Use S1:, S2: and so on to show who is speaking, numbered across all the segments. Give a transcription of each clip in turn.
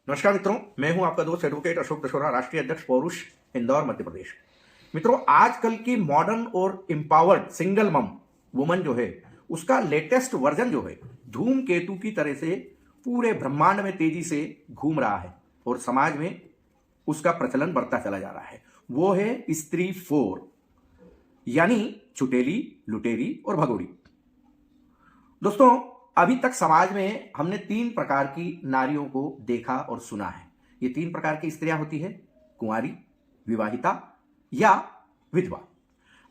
S1: नमस्कार मित्रों, मैं हूं आपका दोस्त एडवोकेट अशोक दशोरा, राष्ट्रीय अध्यक्ष पौरुष, इंदौर, मध्य प्रदेश। मित्रों, आजकल की मॉडर्न और एम्पावर्ड सिंगल मम वुमन जो है, उसका लेटेस्ट वर्जन जो है, धूमकेतु की तरह से पूरे ब्रह्मांड में तेजी से घूम रहा है और समाज में उसका प्रचलन बढ़ता चला जा रहा है। वो है स्त्री 4, यानी छुटेली, लुटेरी और भगोड़ी। दोस्तों, अभी तक समाज में हमने 3 प्रकार की नारियों को देखा और सुना है। ये 3 प्रकार की स्त्रियां होती है: कुंवारी, विवाहिता या विधवा।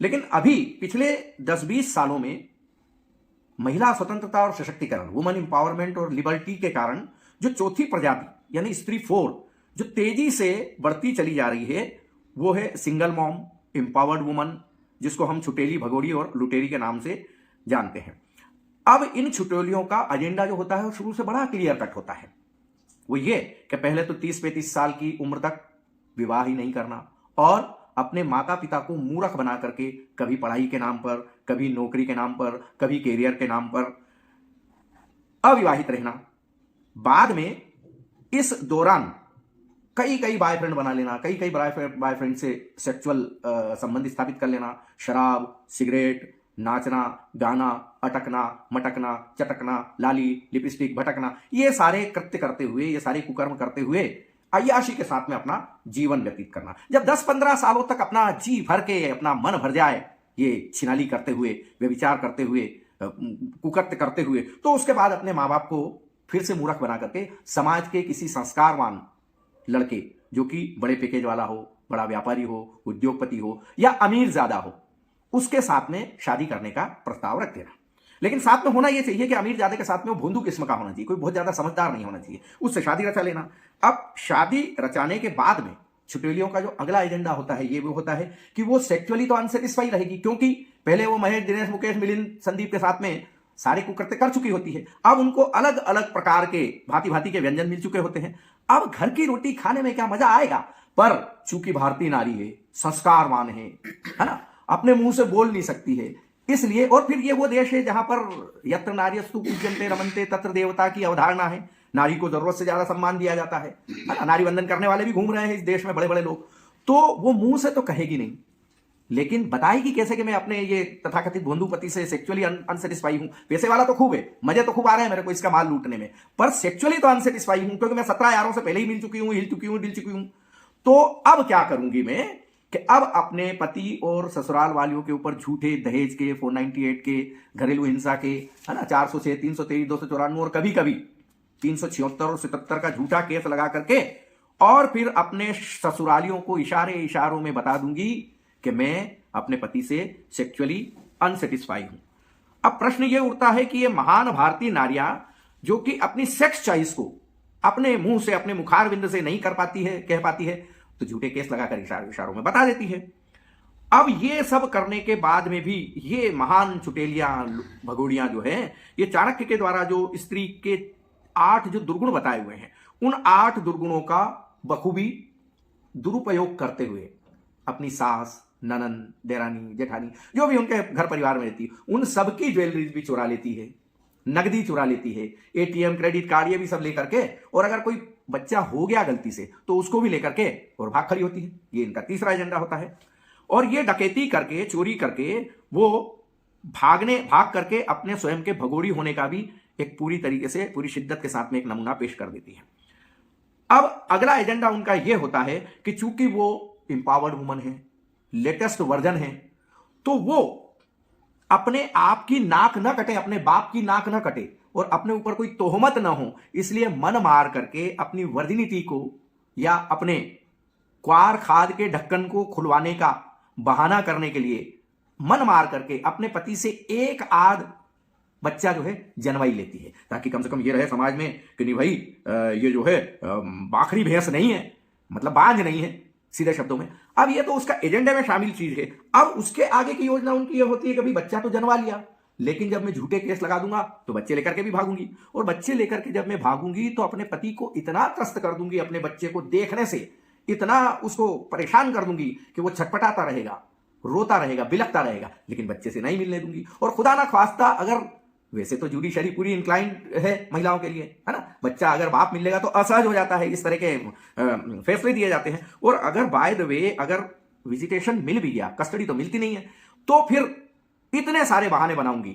S1: लेकिन अभी पिछले 10-20 सालों में महिला स्वतंत्रता और सशक्तिकरण, वुमन एम्पावरमेंट और लिबर्टी के कारण जो चौथी प्रजाति यानी स्त्री 4 जो तेजी से बढ़ती चली जा रही है, वो है सिंगल मॉम, एम्पावर्ड वुमन, जिसको हम छुटेली, भगोड़ी और लुटेरी के नाम से जानते हैं। अब इन छुटोलियों का एजेंडा जो होता है वो शुरू से बड़ा क्लियर कट होता है। वो ये कि पहले तो 30-35 साल की उम्र तक विवाह ही नहीं करना और अपने माता पिता को मूर्ख बना करके कभी पढ़ाई के नाम पर, कभी नौकरी के नाम पर, कभी कैरियर के नाम पर अविवाहित रहना। बाद में इस दौरान कई बॉयफ्रेंड बना लेना, कई बॉयफ्रेंड से सेक्सुअल संबंध स्थापित कर लेना, शराब, सिगरेट, नाचना, गाना, अटकना, मटकना, चटकना, लाली, लिपस्टिक, भटकना, ये सारे कृत्य करते हुए, ये सारे कुकर्म करते हुए अय्याशी के साथ में अपना जीवन व्यतीत करना। जब 10-15 सालों तक अपना जी भर के, अपना मन भर जाए ये छिनाली करते हुए, व्यभिचार करते हुए, कुकृत्य करते हुए, तो उसके बाद अपने माँ बाप को फिर से मूर्ख बना करके समाज के किसी संस्कारवान लड़के, जो कि बड़े पैकेज वाला हो, बड़ा व्यापारी हो, उद्योगपति हो या अमीर ज्यादा हो, उसके साथ में शादी करने का प्रस्ताव रख देना। लेकिन साथ में होना यह चाहिए कि अमीर ज्यादा के साथ में वो भोंदू किस्म का होना चाहिए, कोई बहुत ज्यादा समझदार नहीं होना चाहिए, उससे शादी रचा लेना। अब शादी रचाने के बाद में छुटेलियों का जो अगला एजेंडा होता है, ये वो होता है कि वो सेक्सुअली तो अनसेटिस्फाई रहेगी, क्योंकि पहले वो महेश, दिनेश, मुकेश, मिलिंद, संदीप के साथ में सारे कुकृत्य कर चुकी होती है। अब उनको अलग अलग प्रकार के भांति भांति के व्यंजन मिल चुके होते हैं। अब घर की रोटी खाने में क्या मजा आएगा, पर चूंकि भारतीय नारी है, संस्कारवान है ना, अपने मुंह से बोल नहीं सकती है, इसलिए। और फिर ये वो देश है जहां पर यत्र नार्यस्तु पूज्यन्ते रमन्ते तत्र देवता की अवधारणा है। नारी को जरूरत से ज्यादा सम्मान दिया जाता है ना। नारी वंदन करने वाले भी घूम रहे हैं इस देश में, बड़े बड़े लोग। तो वो मुंह से तो कहेगी नहीं, लेकिन बताएगी कैसे कि मैं अपने ये तथाकथित बंधुपति से सेक्सुअली अनसेटिस्फाई हूं। पैसे वाला तो खूब है, मजे तो खूब आ रहे हैं मेरे को इसका माल लूटने में, पर सेक्सुअली तो अनसेटिस्फाई हूं, क्योंकि मैं 17 यारों से पहले ही मिल चुकी हूं, हिल चुकी हूं, दिल चुकी हूं। तो अब क्या करूंगी मैं कि अब अपने पति और ससुराल वालियों के ऊपर झूठे दहेज के, 498 के, घरेलू हिंसा के, है ना, 406, 323, 294 और कभी कभी 376 और 77 का झूठा केस लगा करके, और फिर अपने ससुरालियों को इशारों में बता दूंगी कि मैं अपने पति से सेक्सुअली अनसेटिस्फाई हूं। अब प्रश्न यह उठता है कि ये महान भारतीय नारियां जो कि अपनी सेक्स चॉइस को अपने मुंह से, अपने मुखारविंद से नहीं कर पाती है, कह पाती है, तो झूठे केस लगाकर इशारों में बता देती है। अब ये सब करने के बाद में भी ये महान छुटेलियां, भगोड़ियां जो है, ये चाणक्य के द्वारा जो स्त्री के 8 जो दुर्गुण बताए हुए हैं, उन 8 दुर्गुणों का बखूबी दुरुपयोग करते हुए अपनी सास, ननन, देरानी, जेठानी, जो भी उनके घर परिवार में रहती है, उन सबकी ज्वेलरी भी चुरा लेती है, नगदी चुरा लेती है, एटीएम, क्रेडिट कार्ड, ये भी सब लेकर के, और अगर कोई बच्चा हो गया गलती से तो उसको भी लेकर के और भाग खड़ी होती है। ये इनका तीसरा एजेंडा होता है। और ये डकैती करके, चोरी करके, वो भाग करके अपने स्वयं के भगोड़ी होने का भी एक पूरी तरीके से, पूरी शिद्दत के साथ में एक नमूना पेश कर देती है। अब अगला एजेंडा उनका यह होता है कि चूंकि वो इंपावर्ड वुमन है, लेटेस्ट वर्जन है, तो वो अपने आप की नाक न कटे, अपने बाप की नाक न कटे और अपने ऊपर कोई तोहमत न हो, इसलिए मन मार करके अपनी वर्जिनिटी को या अपने क्वार खाद के ढक्कन को खुलवाने का बहाना करने के लिए मन मार करके अपने पति से एक आध बच्चा जो है जनवाई लेती है, ताकि कम से कम ये रहे समाज में कि नहीं भाई, ये जो है बाखरी भैंस नहीं है, मतलब बांझ नहीं है सीधे शब्दों में। अब ये तो उसका एजेंडे में शामिल चीज है। अब उसके आगे की योजना उनकी ये होती है कि भाई बच्चा तो जनवा लिया, लेकिन जब मैं झूठे केस लगा दूंगा तो बच्चे लेकर के भी भागूंगी, और बच्चे लेकर के जब मैं भागूंगी तो अपने पति को इतना त्रस्त कर दूंगी, अपने बच्चे को देखने से इतना उसको परेशान कर दूंगी कि वो छटपटाता रहेगा, रोता रहेगा, बिलखता रहेगा, लेकिन बच्चे से नहीं मिलने दूंगी। और खुदा ना ख्वास्ता अगर वैसे तो जुडिशरी पूरी इंक्लाइंड है महिलाओं के लिए, है ना। बच्चा अगर बाप मिलेगा तो असहज हो जाता है, इस तरह के फैसले दिए जाते हैं। और अगर बाय द वे अगर विजिटेशन मिल भी गया, कस्टडी तो मिलती नहीं है, तो फिर इतने सारे बहाने बनाऊंगी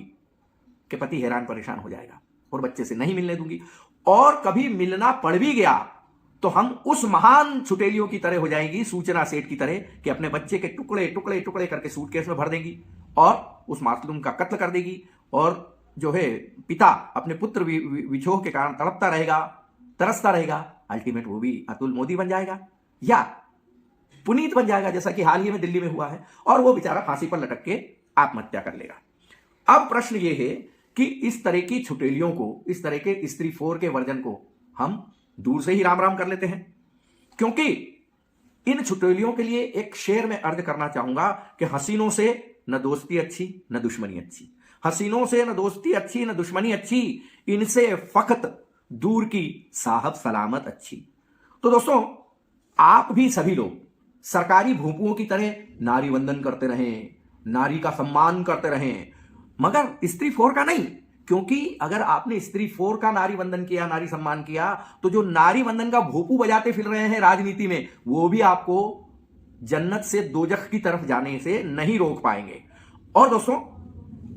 S1: कि पति हैरान परेशान हो जाएगा और बच्चे से नहीं मिलने दूंगी। और कभी मिलना पड़ भी गया तो हम उस महान छुटेलियों की तरह हो जाएगी, सूचना सेठ की तरह, कि अपने बच्चे के टुकड़े टुकड़े टुकड़े करके सूटकेस में भर देंगी और उस मासूम का कत्ल कर देगी। और जो है पिता अपने पुत्र विछोह के कारण तड़पता रहेगा, तरसता रहेगा। अल्टीमेट वो भी अतुल मोदी बन जाएगा या पुनीत बन जाएगा, जैसा कि हाल ही में दिल्ली में हुआ है, और वो बेचारा फांसी पर लटक के आत्महत्या कर लेगा। अब प्रश्न ये है कि इस तरह की छुटेलियों को, इस तरह के स्त्री 4 के वर्जन को हम दूर से ही राम राम कर लेते हैं, क्योंकि इन छुटेलियों के लिए एक शेर में अर्ज करना चाहूंगा कि हसीनों से न दोस्ती अच्छी न दुश्मनी अच्छी, हसीनों से न दोस्ती अच्छी न दुश्मनी अच्छी, इनसे फकत दूर की साहब सलामत अच्छी। तो दोस्तों, आप भी सभी लोग सरकारी भूपुओं की तरह नारी वंदन करते रहें, नारी का सम्मान करते रहें, मगर स्त्री 4 का नहीं। क्योंकि अगर आपने स्त्री 4 का नारी वंदन किया, नारी सम्मान किया, तो जो नारी वंदन का भोपू बजाते फिर रहे हैं राजनीति में, वो भी आपको जन्नत से दोजख की तरफ जाने से नहीं रोक पाएंगे। और दोस्तों,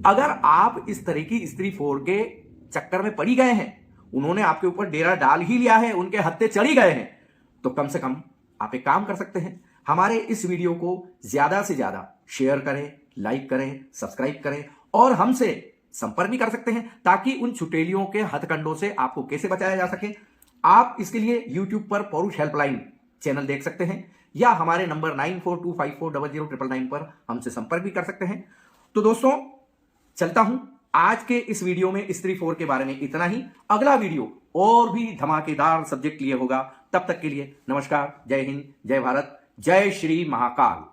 S1: अगर आप इस तरह की स्त्री 4 के चक्कर में पड़ी गए हैं, उन्होंने आपके ऊपर डेरा डाल ही लिया है, उनके हत्थे चढ़ी गए हैं, तो कम से कम आप एक काम कर सकते हैं, हमारे इस वीडियो को ज्यादा से ज्यादा शेयर करें, लाइक करें, सब्सक्राइब करें और हमसे संपर्क भी कर सकते हैं, ताकि उन छुटेलियों के हथकंडों से आपको कैसे बचाया जा सके। आप इसके लिए YouTube पर पौरुष हेल्पलाइन चैनल देख सकते हैं, या हमारे नंबर 9425400999 पर हमसे संपर्क भी कर सकते हैं। तो दोस्तों, चलता हूं। आज के इस वीडियो में स्त्री 4 के बारे में इतना ही। अगला वीडियो और भी धमाकेदार सब्जेक्ट लिए होगा। तब तक के लिए नमस्कार, जय हिंद, जय भारत, जय श्री महाकाल।